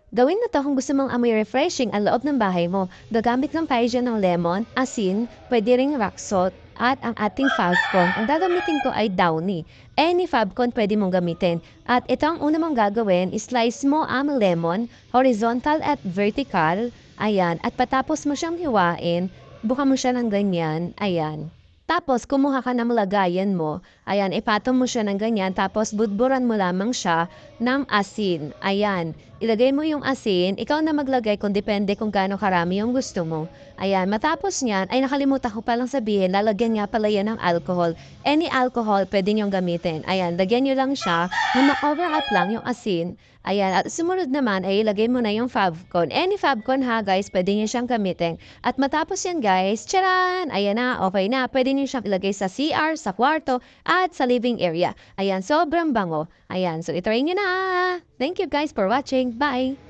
Gawin mo 'to kung gusto mong amoy refreshing ang loob ng bahay mo. Gagamit ng tayo diyan ng lemon, asin, pwede ring rock salt, at ang ating Favcon. Ang gagamitin ko ay Downy. Any Favcon pwede mong gamitin. At ito ang una mong gagawin, slice mo ang lemon, horizontal at vertical. Ayan. At patapos mo siyang hiwain, buka mo siya ng ganyan. Ayan. Tapos, kumuha ka ng lagayan mo. Ayan, ipatong mo siya ng ganyan. Tapos, budburan mo lamang siya ng asin. Ayan. Ilagay mo yung asin. Ikaw na maglagay kung depende kung gaano karami yung gusto mo. Ayan. Matapos niyan, ay nakalimutan ko palang sabihin, lalagyan nga pala yan ng alcohol. Any alcohol, pwede niyong gamitin. Ayan. Lagyan niyo lang siya na ma-overlap lang yung asin. Ayan. At sumunod naman, ay ilagay mo na yung Favcon. Any Favcon ha, guys. Pwede niyo siyang gamitin. At matapos yan, guys, charan! Ayan na, okay na. Pwede niyo siyang ilagay sa CR, sa kwarto, at sa living area. Ayan, sobrang bango. Ayan, so itry niyo na. Thank you guys for watching. Bye!